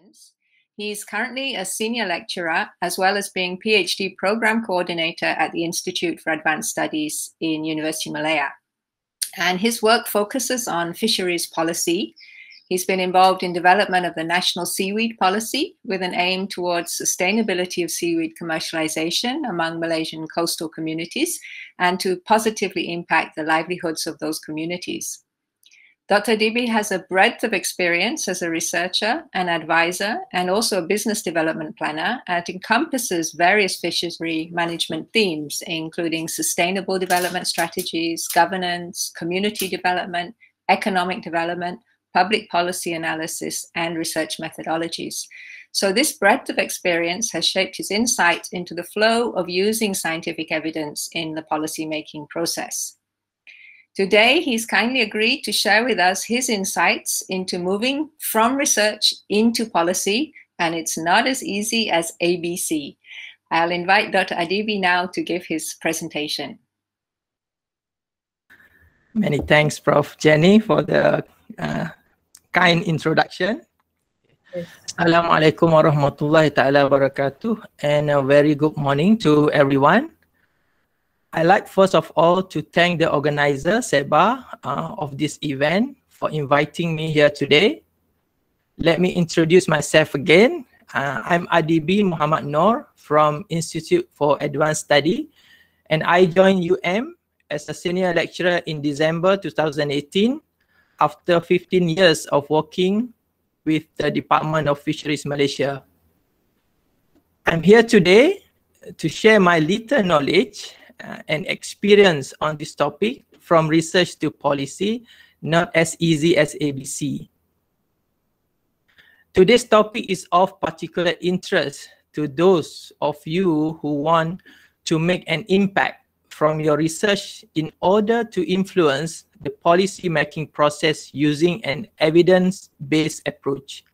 Relations. He is currently a senior lecturer as well as being PhD program coordinator at the Institute for Advanced Studies in University Malaya. And his work focuses on fisheries policy. He's been involved in development of the national seaweed policy with an aim towards sustainability of seaweed commercialization among Malaysian coastal communities and to positively impact the livelihoods of those communities. Dr. Adibi has a breadth of experience as a researcher, an advisor, and also a business development planner, and encompasses various fishery management themes, including sustainable development strategies, governance, community development, economic development, public policy analysis, and research methodologies. So this breadth of experience has shaped his insight into the flow of using scientific evidence in the policy-making process. Today, he's kindly agreed to share with us his insights into moving from research into policy, and it's not as easy as ABC. I'll invite Dr. Adibi now to give his presentation. Many thanks, Prof. Jenny, for the kind introduction. Yes. Assalamualaikum warahmatullahi ta'ala wabarakatuh, and a very good morning to everyone. I'd like first of all to thank the organizer, Seba, of this event for inviting me here today. Let me introduce myself again. I'm Adibi Muhammad Noor from Institute for Advanced Study, and I joined UM as a senior lecturer in December 2018 after 15 years of working with the Department of Fisheries Malaysia. I'm here today to share my little knowledge and experience on this topic from research to policy, not as easy as ABC. Today's topic is of particular interest to those of you who want to make an impact from your research in order to influence the policy-making process using an evidence-based approach.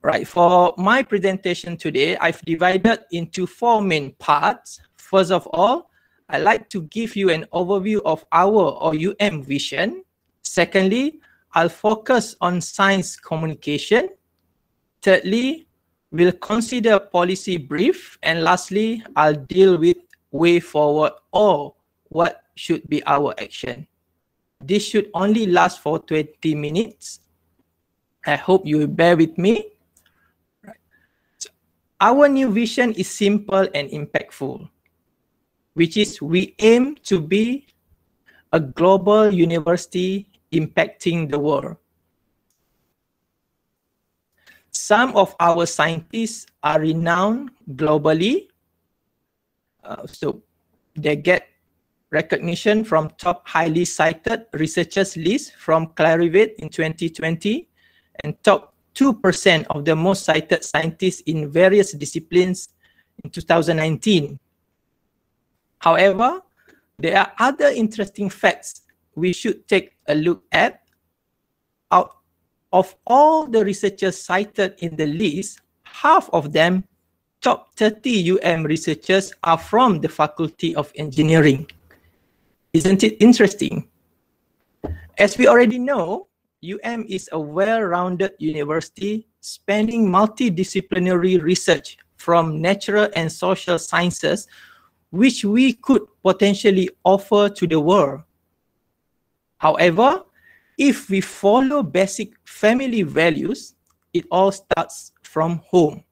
Right, for my presentation today, I've divided into 4 main parts. First of all, I'd like to give you an overview of our or UM vision. Secondly, I'll focus on science communication. Thirdly, we'll consider policy brief. And lastly, I'll deal with way forward or what should be our action. This should only last for 20 minutes. I hope you will bear with me. Our new vision is simple and impactful, which is we aim to be a global university impacting the world. Some of our scientists are renowned globally, so they get recognition from top highly cited researchers list from Clarivate in 2020 and top 2% of the most cited scientists in various disciplines in 2019. However, there are other interesting facts we should take a look at. Out of all the researchers cited in the list, half of them, top 30 researchers, are from the Faculty of Engineering. Isn't it interesting? As we already know, is a well-rounded university spanning multidisciplinary research from natural and social sciences, which we could potentially offer to the world. However, if we follow basic family values, it all starts from home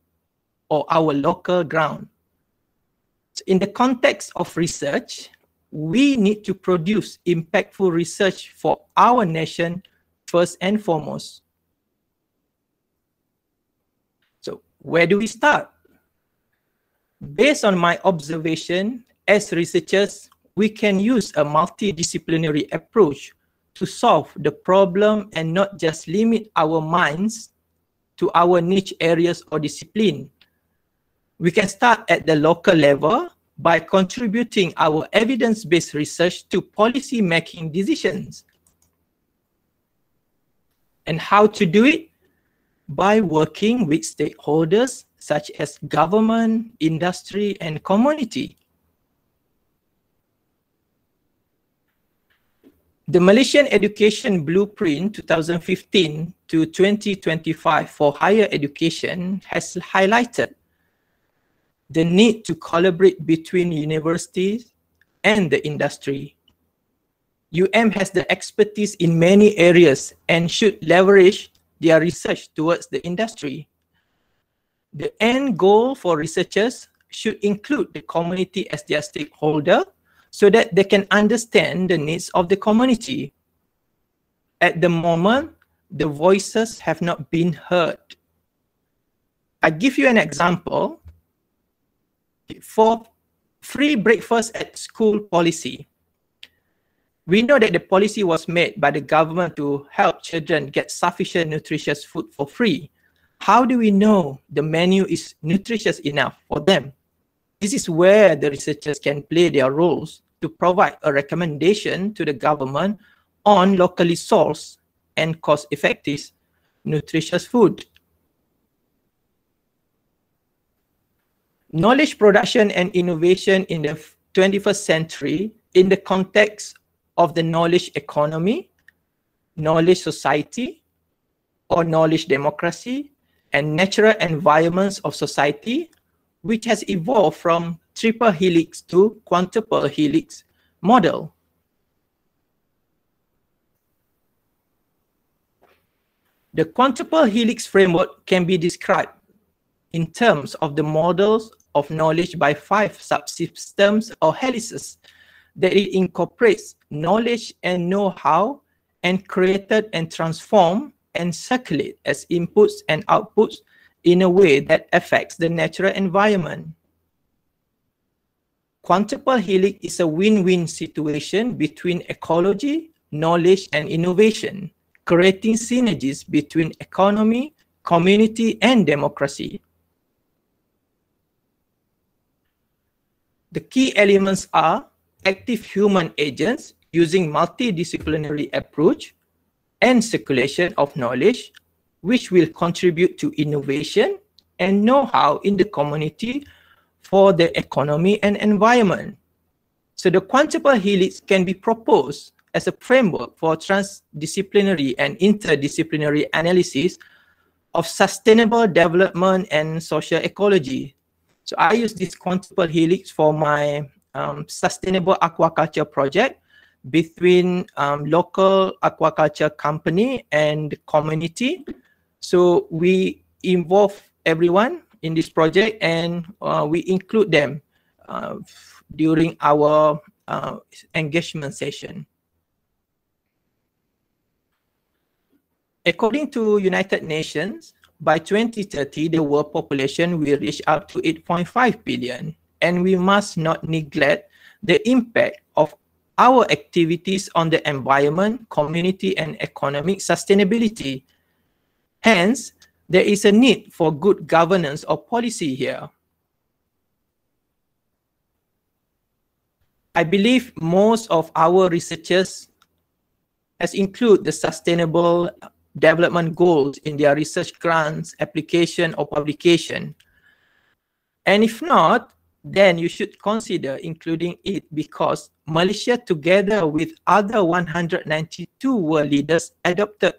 or our local ground. So in the context of research, we need to produce impactful research for our nation first and foremost. So where do we start? Based on my observation, as researchers, we can use a multidisciplinary approach to solve the problem and not just limit our minds to our niche areas or discipline. We can start at the local level by contributing our evidence-based research to policy-making decisions. And how to do it? By working with stakeholders such as government, industry, and community. The Malaysian Education Blueprint 2015 to 2025 for higher education has highlighted the need to collaborate between universities and the industry. has the expertise in many areas and should leverage their research towards the industry. The end goal for researchers should include the community as their stakeholder so that they can understand the needs of the community. At the moment, the voices have not been heard. I give you an example. For free breakfast at school policy, we know that the policy was made by the government to help children get sufficient nutritious food for free. How do we know the menu is nutritious enough for them? This is where the researchers can play their roles to provide a recommendation to the government on locally sourced and cost-effective nutritious food. Knowledge production and innovation in the 21st century in the context of the knowledge economy, knowledge society, or knowledge democracy, and natural environments of society, which has evolved from triple helix to quintuple helix model. The quintuple helix framework can be described in terms of the models of knowledge by 5 subsystems or helices that it incorporates knowledge and know-how and created and transformed and circulate as inputs and outputs in a way that affects the natural environment. Quintuple helix is a win-win situation between ecology, knowledge, and innovation, creating synergies between economy, community, and democracy. The key elements are active human agents using multidisciplinary approach and circulation of knowledge, which will contribute to innovation and know-how in the community for the economy and environment. So the quintuple helix can be proposed as a framework for transdisciplinary and interdisciplinary analysis of sustainable development and social ecology. So I use this quintuple helix for my sustainable aquaculture project between local aquaculture company and community. So we involve everyone in this project and we include them during our engagement session. According to United Nations, by 2030, the world population will reach up to 8.5 billion, and we must not neglect the impact of our activities on the environment, community, and economic sustainability. Hence, there is a need for good governance of policy here. I believe most of our researchers has included the sustainable development goals in their research grants, application, or publication. And if not, then you should consider including it because Malaysia, together with other 192 world leaders, adopted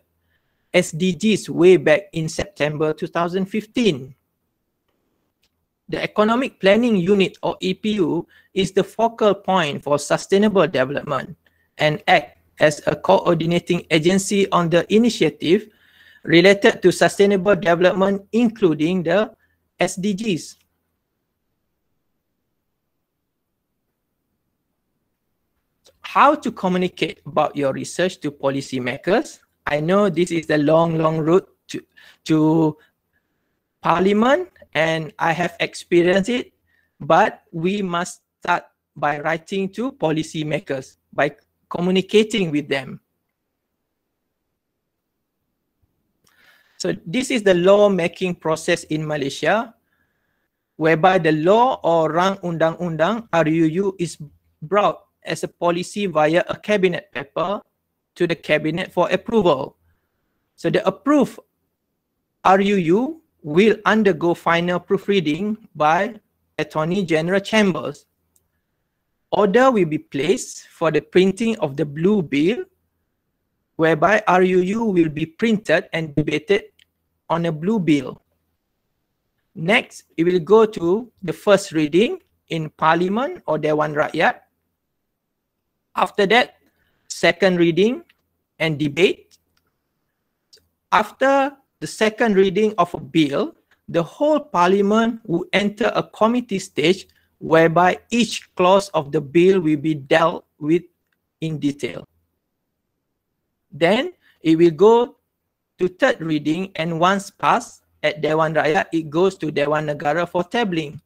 SDGs way back in September 2015. The Economic Planning Unit, or EPU, is the focal point for sustainable development and acts as a coordinating agency on the initiative related to sustainable development, including the SDGs. How to communicate about your research to policymakers? I know this is a long route to Parliament, and I have experienced it, but we must start by writing to policymakers, by communicating with them. So this is the law-making process in Malaysia, whereby the law or Rang Undang-Undang RUU is brought as a policy via a cabinet paper to the cabinet for approval. So the approved RUU will undergo final proofreading by Attorney General Chambers. Order will be placed for the printing of the blue bill whereby RUU will be printed and debated on a blue bill. Next, it will go to the first reading in Parliament or Dewan Rakyat. After that, second reading and debate. After the second reading of a bill, the whole Parliament will enter a committee stage whereby each clause of the bill will be dealt with in detail. Then it will go to third reading, and once passed at Dewan Rakyat, it goes to Dewan Negara for tabling.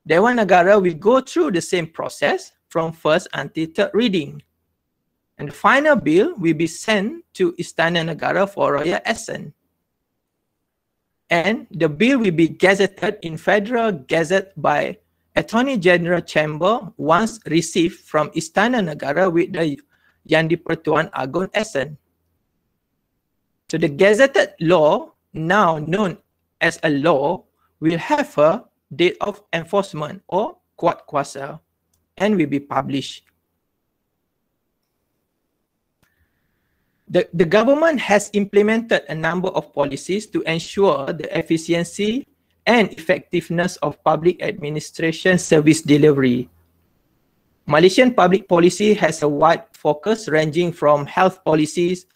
Dewan Negara will go through the same process from first until third reading. And the final bill will be sent to Istana Negara for royal assent. And the bill will be gazetted in Federal Gazette by Attorney General Chamber once received from Istana Negara with the Yang di-Pertuan Agong assent. So the gazetted law, now known as a law, will have a date of enforcement or kuat kuasa and will be published. The government has implemented a number of policies to ensure the efficiency and effectiveness of public administration service delivery. Malaysian public policy has a wide focus ranging from health policies,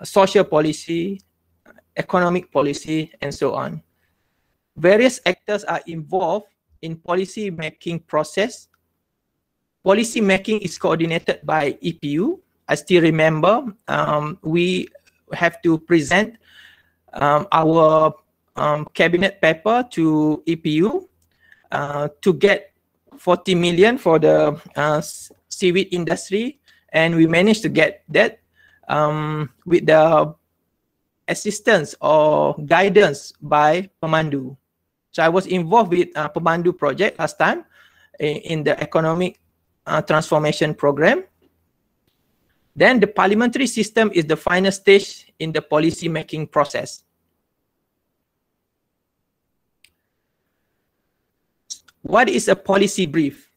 social policy, economic policy, and so on. Various actors are involved in policy making process. Policy making is coordinated by EPU. I still remember we have to present our cabinet paper to EPU to get 40 million for the seaweed industry, and we managed to get that with the assistance or guidance by Pemandu. So I was involved with Pemandu project last time in the economic transformation program. Then the parliamentary system is the final stage in the policy making process. What is a policy brief?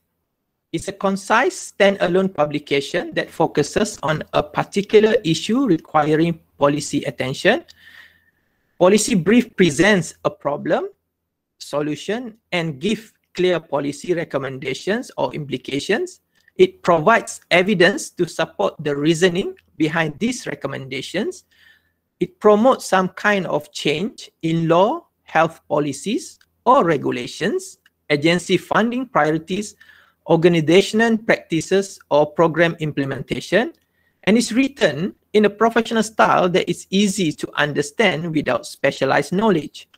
It's a concise standalone publication that focuses on a particular issue requiring policy attention. Policy brief presents a problem, solution, and gives clear policy recommendations or implications. It provides evidence to support the reasoning behind these recommendations. It promotes some kind of change in law, health policies, or regulations, agency funding priorities, organizational practices, or program implementation, and is written in a professional style that is easy to understand without specialized knowledge.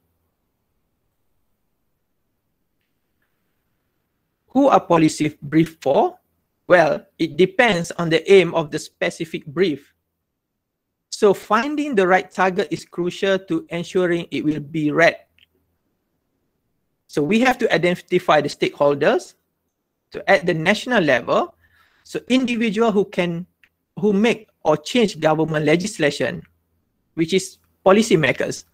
Who are policy briefed for? Well, it depends on the aim of the specific brief. So finding the right target is crucial to ensuring it will be read. So we have to identify the stakeholders. So at the national level, so individuals who make or change government legislation, which is policymakers.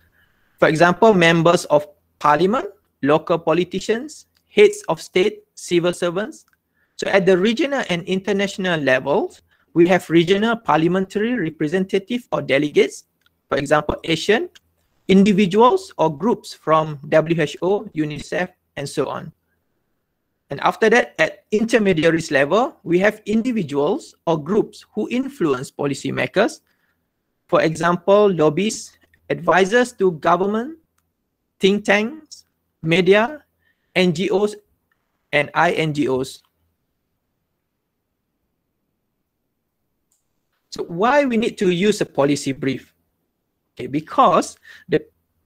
For example, members of parliament, local politicians, heads of state, civil servants. So at the regional and international levels, we have regional parliamentary representative or delegates, for example, Asian, individuals or groups from WHO, UNICEF, and so on. And after that, at intermediaries level, we have individuals or groups who influence policymakers. For example, lobbyists, advisors to government, think tanks, media, NGOs, and INGOs. So why we need to use a policy brief? Okay, because the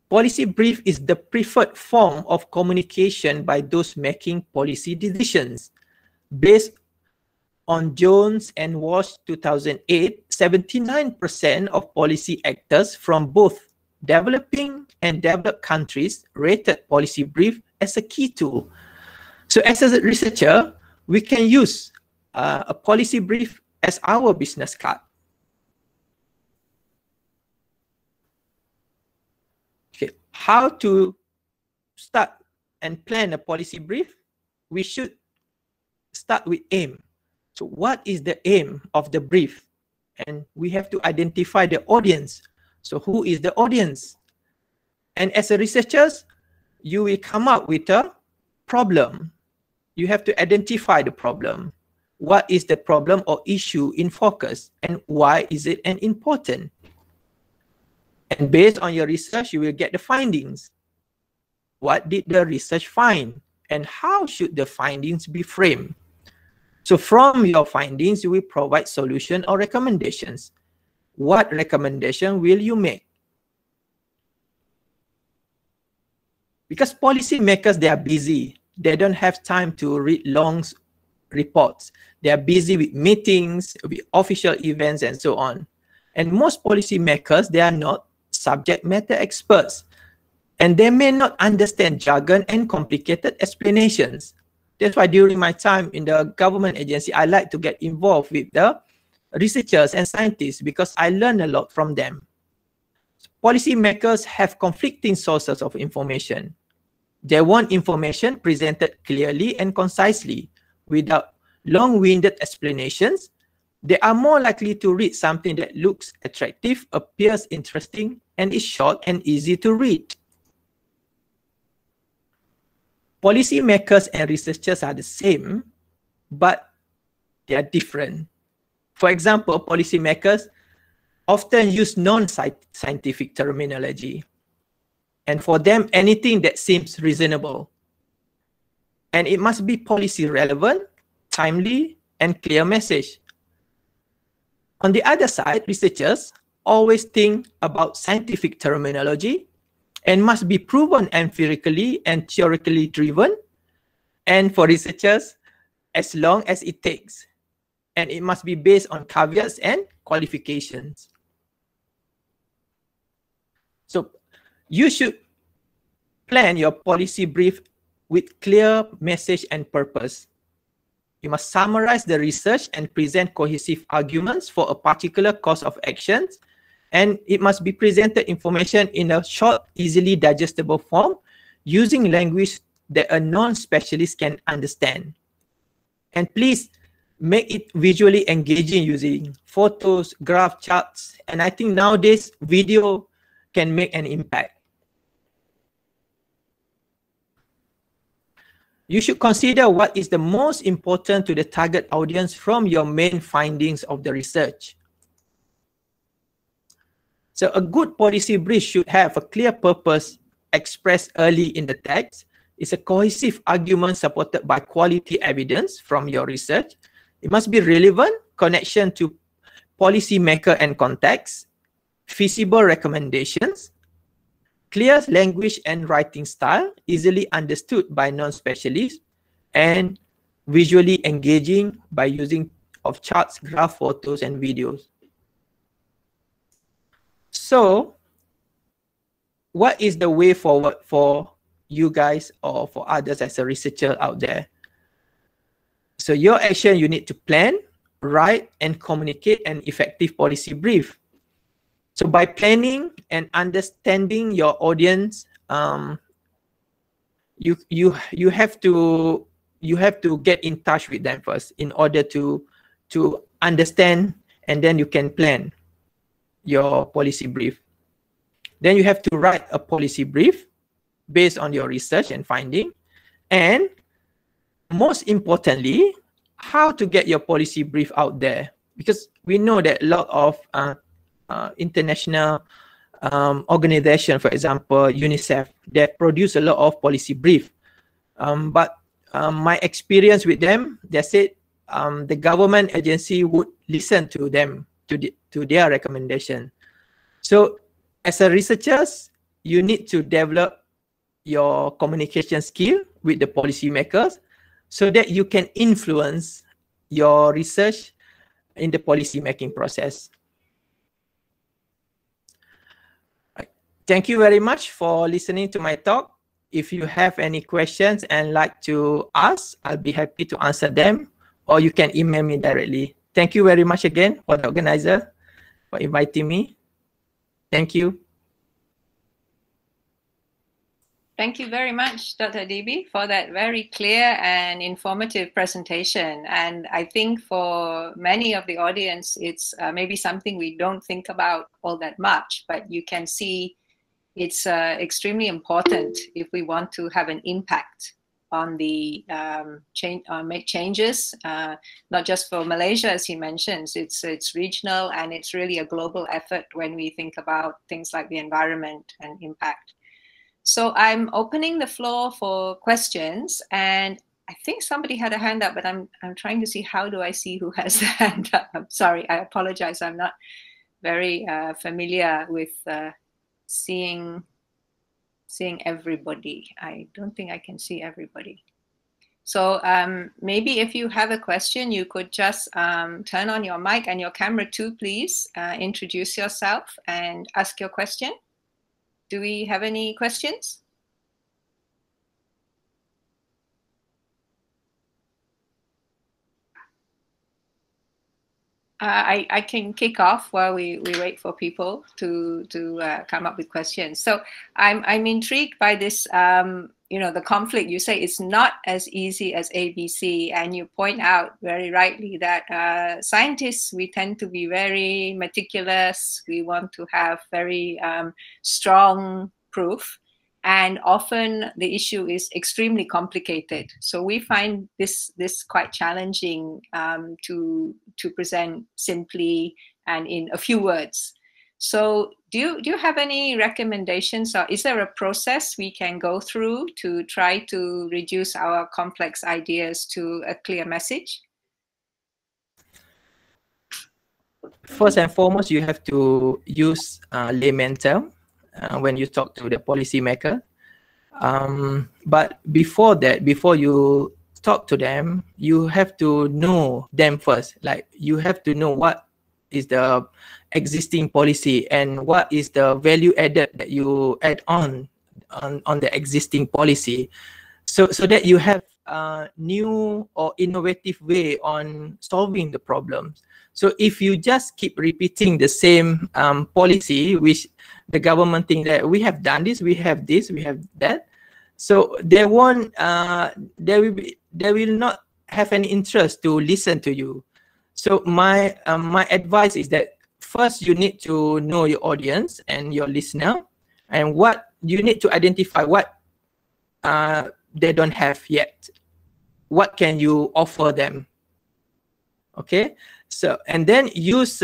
policy brief is the preferred form of communication by those making policy decisions. Based on Jones and Walsh 2008, 79% of policy actors from both developing and developed countries rated policy brief as a key tool. So as a researcher, we can use a policy brief as our business card. Okay, how to start and plan a policy brief? We should start with aim. So what is the aim of the brief? and we have to identify the audience. So who is the audience? And as a researchers, you will come up with a problem. You have to identify the problem. What is the problem or issue in focus, and why is it important? And based on your research, you will get the findings. What did the research find? And how should the findings be framed? So from your findings, you will provide solution or recommendations. What recommendation will you make? Because policymakers, they are busy. They don't have time to read long reports. They are busy with meetings, with official events, and so on. And most policymakers, they are not subject matter experts. And they may not understand jargon and complicated explanations. That's why during my time in the government agency, I like to get involved with the researchers and scientists because I learn a lot from them. Policymakers have conflicting sources of information. They want information presented clearly and concisely without long-winded explanations. They are more likely to read something that looks attractive, appears interesting, and is short and easy to read. Policymakers and researchers are the same, but they are different. For example, policymakers often use non-scientific terminology. And for them, anything that seems reasonable. And it must be policy relevant, timely, and clear message. On the other side, researchers always think about scientific terminology and must be proven empirically and theoretically driven. And for researchers, as long as it takes. And it must be based on caveats and qualifications. So you should plan your policy brief with clear message and purpose. You must summarize the research and present cohesive arguments for a particular course of actions. And it must be presented information in a short, easily digestible form using language that a non-specialist can understand. And please make it visually engaging using photos, graph, charts. And I think nowadays video can make an impact. You should consider what is the most important to the target audience from your main findings of the research. So a good policy brief should have a clear purpose expressed early in the text. It's a cohesive argument supported by quality evidence from your research. It must be relevant, connection to policymaker and context, feasible recommendations, clear language and writing style, easily understood by non-specialists, and visually engaging by using of charts, graph, photos, and videos. So, what is the way forward for you guys or for others as a researcher out there? So your action, you need to plan, write, and communicate an effective policy brief. So by planning and understanding your audience, you have to get in touch with them first in order to understand, and then you can plan your policy brief. Then you have to write a policy brief based on your research and finding, and most importantly, how to get your policy brief out there, because we know that a lot of international organizations, for example, UNICEF, they produce a lot of policy brief. But my experience with them, they said the government agency would listen to them, to their recommendation. So as a researchers, you need to develop your communication skill with the policymakers so that you can influence your research in the policy making process. Thank you very much for listening to my talk. If you have any questions and like to ask, I'll be happy to answer them, or you can email me directly. Thank you very much again for the organizer for inviting me. Thank you. Thank you very much, Dr. Adibi, for that very clear and informative presentation. And I think for many of the audience, it's maybe something we don't think about all that much, but you can see it's extremely important if we want to have an impact on the make changes, not just for Malaysia, as he mentions, it's regional and it's really a global effort when we think about things like the environment and impact. So I'm opening the floor for questions, and I think somebody had a hand up, but I'm trying to see how do I see who has the hand up. I'm sorry, I apologize. I'm not very familiar with seeing everybody. I don't think I can see everybody. So maybe if you have a question, you could just turn on your mic and your camera too, please. Introduce yourself and ask your question. Do we have any questions? I can kick off while we wait for people to come up with questions. So I'm intrigued by this, you know, the conflict. You say it's not as easy as ABC, and you point out very rightly that scientists, we tend to be very meticulous. We want to have very strong proof. And often the issue is extremely complicated. So we find this quite challenging to present simply and in a few words. So do you have any recommendations, or is there a process we can go through to try to reduce our complex ideas to a clear message? First and foremost, you have to use layman term when you talk to the policymaker. But before that, before you talk to them, you have to know them first. Like, you have to know what is the existing policy and what is the value added that you add on the existing policy, so that you have a new or innovative way on solving the problems. So if you just keep repeating the same policy, which the government think that we have done this, we have that, so they won't, they will not have any interest to listen to you. So my advice is that first you need to know your audience and your listener, and what you need to identify what they don't have yet. What can you offer them? Okay, so and then use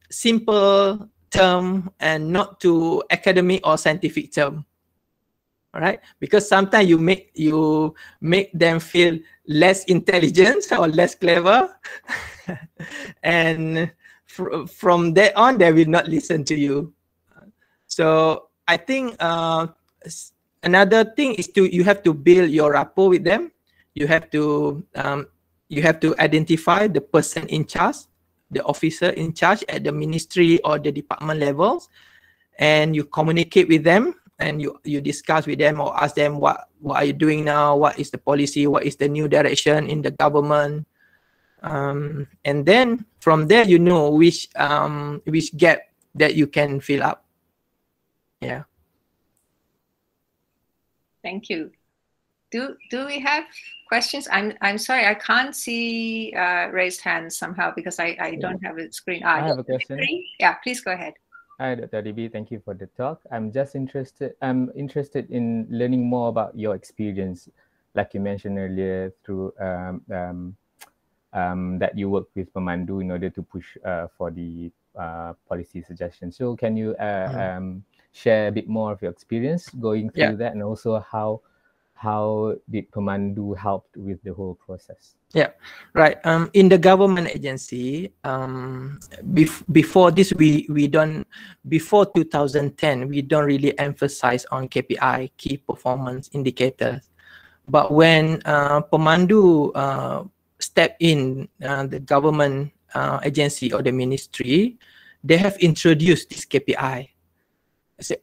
simple term and not too academic or scientific term. All right, because sometimes you make them feel less intelligent or less clever, and from there on they will not listen to you. So I think another thing is you have to build your rapport with them. You have to identify the person in charge, the officer in charge at the ministry or the department levels, and you communicate with them. And you discuss with them or ask them what are you doing now? What is the policy? What is the new direction in the government? And then from there, you know which gap that you can fill up. Yeah. Thank you. Do we have questions? I'm sorry, I can't see raised hands somehow because I don't have a screen. I have a question. Yeah, please go ahead. Hi, Dr. Adibi. Thank you for the talk. I'm interested in learning more about your experience, like you mentioned earlier, through that you work with Pemandu in order to push for the policy suggestions. So can you share a bit more of your experience going through that, and also how did Pemandu help with the whole process? Yeah, right. In the government agency, before this, before 2010, we don't really emphasize on KPI, key performance indicators. But when Pemandu stepped in the government agency or the ministry, they have introduced this KPI. So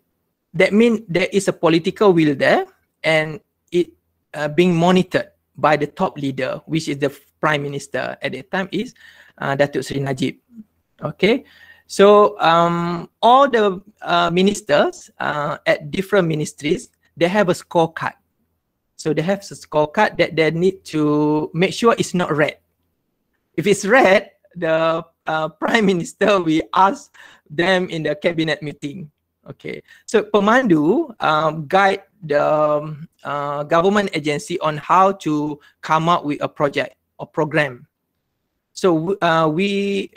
that means there is a political will there, and it being monitored by the top leader, which is the Prime Minister at that time, is Datuk Seri Najib. Okay, so all the ministers at different ministries, they have a scorecard. So they have a scorecard that they need to make sure it's not red. If it's red, the Prime Minister will ask them in the cabinet meeting. Okay, so pemandu guide the government agency on how to come up with a project or program. So we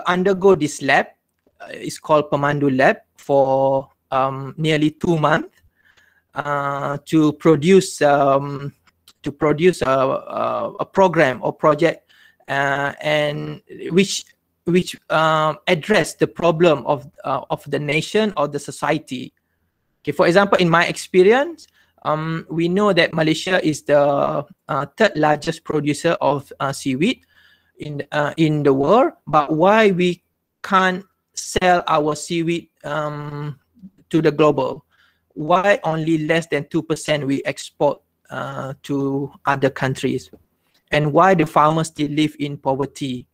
undergo this lab. It's called Pemandu Lab for nearly 2 months to produce a program or project and which address the problem of the nation or the society. Okay, for example, in my experience, we know that Malaysia is the third largest producer of seaweed in the world, but why we can't sell our seaweed to the global? Why only less than 2% we export to other countries? And why the farmers still live in poverty?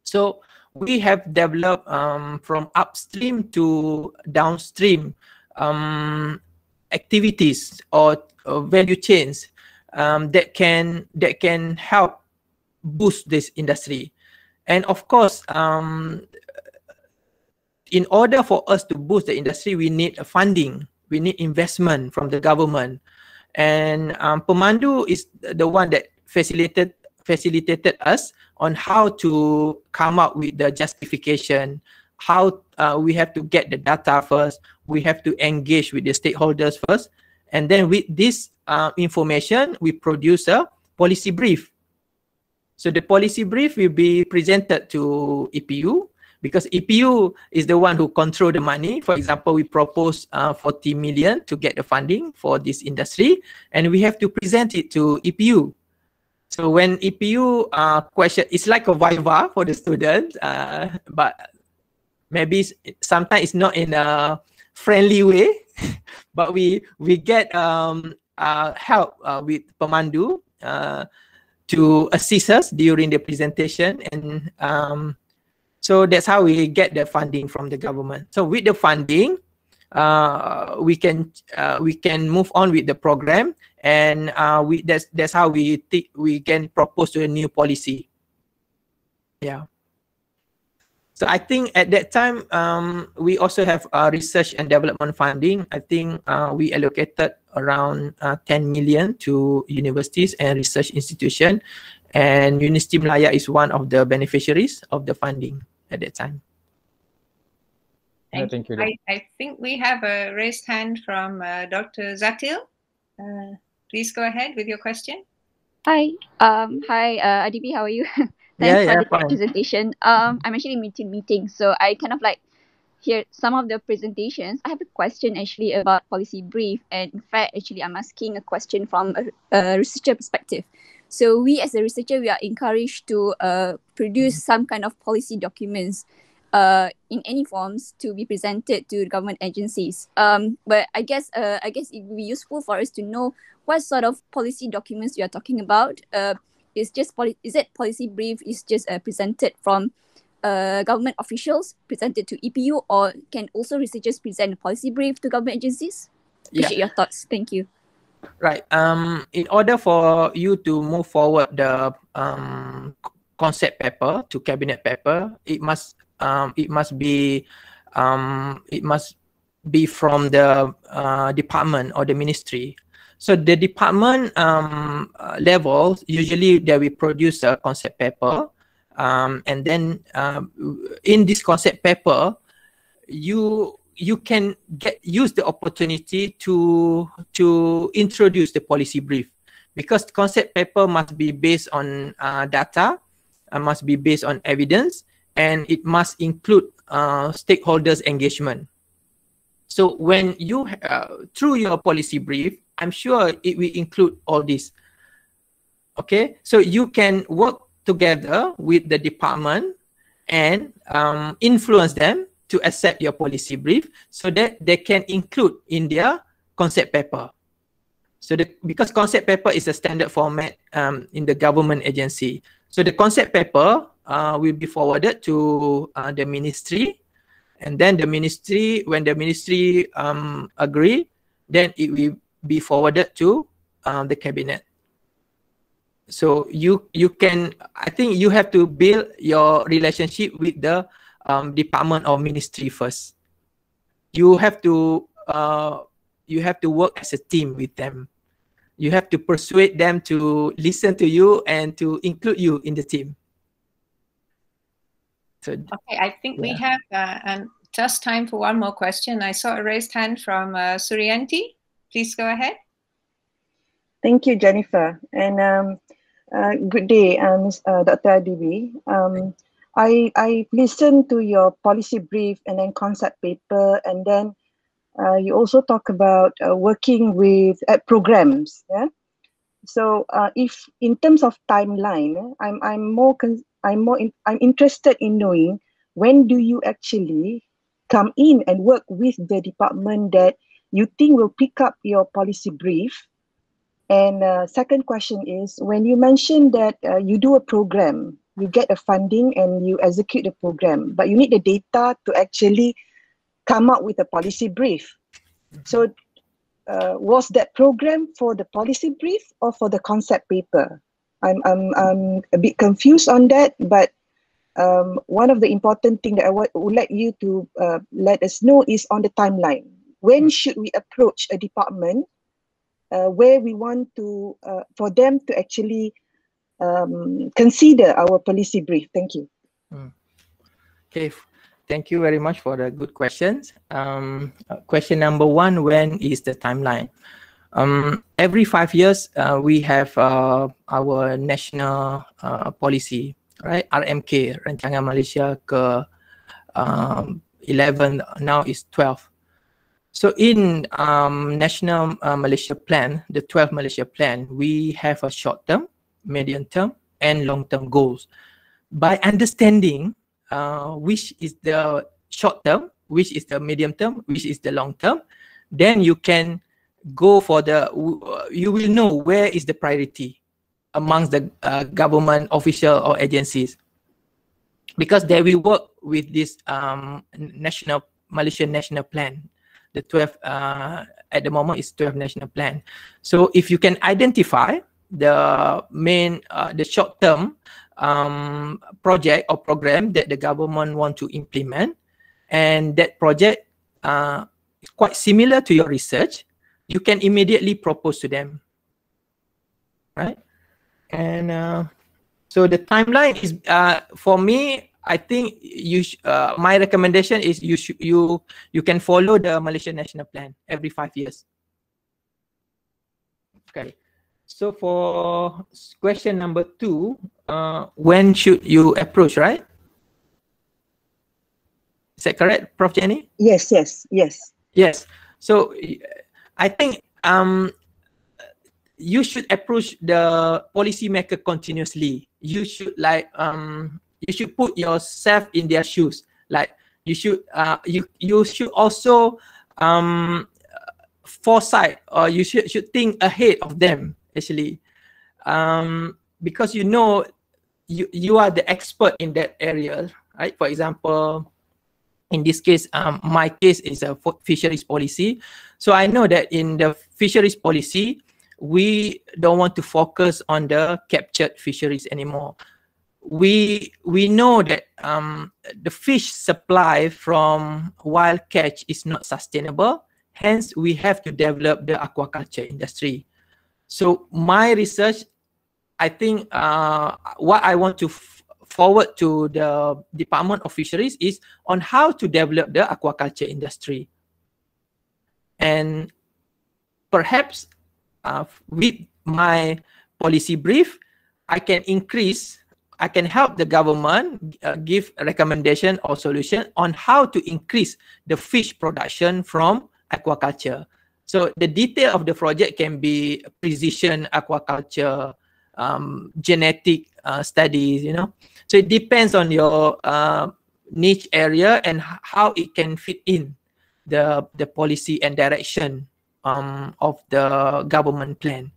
So we have developed from upstream to downstream activities or value chains that can help boost this industry. And of course, in order for us to boost the industry, we need funding, we need investment from the government. And Pemandu is the one that facilitated us on how to come up with the justification, how we have to get the data first, we have to engage with the stakeholders first, and then with this information, we produce a policy brief. So the policy brief will be presented to EPU, because EPU is the one who control the money. For example, we propose 40 million to get the funding for this industry, and we have to present it to EPU. So when EPU question, it's like a viva for the students, but maybe sometimes it's not in a friendly way, but we get help with Pemandu to assist us during the presentation, and so that's how we get the funding from the government. So with the funding, we can move on with the program, and that's how we can propose to a new policy. Yeah. So I think at that time we also have research and development funding. I think we allocated around 10 million to universities and research institutions, and University Malaya is one of the beneficiaries of the funding at that time. Thank you. I think we have a raised hand from Dr. Zatil. Please go ahead with your question. Hi, Adibi, how are you? Thanks for the presentation. I'm actually meeting, so I kind of like hear some of the presentations. I have a question actually about policy brief, and in fact, actually, I'm asking a question from a researcher perspective. So we as a researcher, we are encouraged to produce some kind of policy documents in any forms to be presented to government agencies. But I guess it would be useful for us to know what sort of policy documents we are talking about. Is it policy brief is just presented from government officials, presented to EPU, or can also researchers present a policy brief to government agencies? Appreciate your thoughts. Thank you. Right. In order for you to move forward the concept paper to cabinet paper, it must be from the department or the ministry. So the department level, usually they will produce a concept paper, and then in this concept paper, you can use the opportunity to introduce the policy brief, because concept paper must be based on data, must be based on evidence, and it must include stakeholders engagement. So when you through your policy brief, I'm sure it will include all this. Okay, so you can work together with the department and influence them to accept your policy brief, so that they can include in their concept paper. So because concept paper is a standard format in the government agency, so the concept paper will be forwarded to the ministry, and then the ministry, when the ministry agree, then it will be forwarded to the cabinet. So you can, I think you have to build your relationship with the department or ministry first. You have to work as a team with them. You have to persuade them to listen to you and to include you in the team. So, okay, I think we have just time for one more question. I saw a raised hand from Suryanti. Please go ahead. Thank you, Jennifer. And good day, Dr. Adibi. I listened to your policy brief and then concept paper, and then you also talk about working with programs. Yeah. So if in terms of timeline, I'm interested in knowing, when do you actually come in and work with the department that you think will pick up your policy brief? And second question is, when you mentioned that you do a program, you get a funding and you execute the program, but you need the data to actually come up with a policy brief. So was that program for the policy brief or for the concept paper? I'm a bit confused on that, but one of the important things that I would like you to let us know is on the timeline. When should we approach a department where we want to, for them to actually consider our policy brief? Thank you. Okay, thank you very much for the good questions. Question number one, when is the timeline? Every 5 years, we have our national policy, right? RMK, Rancangan Malaysia ke 11, now is 12. So in National Malaysia Plan, the 12 Malaysia Plan, we have a short-term, medium-term, and long-term goals. By understanding which is the short-term, which is the medium-term, which is the long-term, then you can go for the, you will know where is the priority amongst the government official or agencies, because they will work with this Malaysian National Plan. The 12 at the moment is 12 national plan. So if you can identify the main, the short-term project or program that the government want to implement, and that project is quite similar to your research, you can immediately propose to them, right? And so the timeline is, for me, I think my recommendation is you can follow the Malaysian National Plan every 5 years. Okay. So for question number 2, when should you approach, right? Is that correct, Prof. Jenny? Yes. Yes. So I think you should approach the policymaker continuously. You should you should put yourself in their shoes. Like you should you should also foresight, or you should think ahead of them, actually, because you know you are the expert in that area, right? For example, in this case, my case is a fisheries policy. So I know that in the fisheries policy, we don't want to focus on the captured fisheries anymore. We know that the fish supply from wild catch is not sustainable. Hence, we have to develop the aquaculture industry. So my research, I think what I want to forward to the Department of Fisheries is on how to develop the aquaculture industry. And perhaps with my policy brief, I can help the government give a recommendation or solution on how to increase the fish production from aquaculture. So the detail of the project can be precision aquaculture, genetic studies, you know. So it depends on your niche area and how it can fit in the policy and direction of the government plan.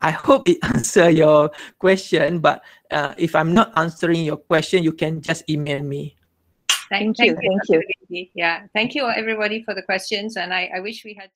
I hope it answers your question, but if I'm not answering your question, you can just email me. Thank you. Yeah, thank you everybody for the questions, and I wish we had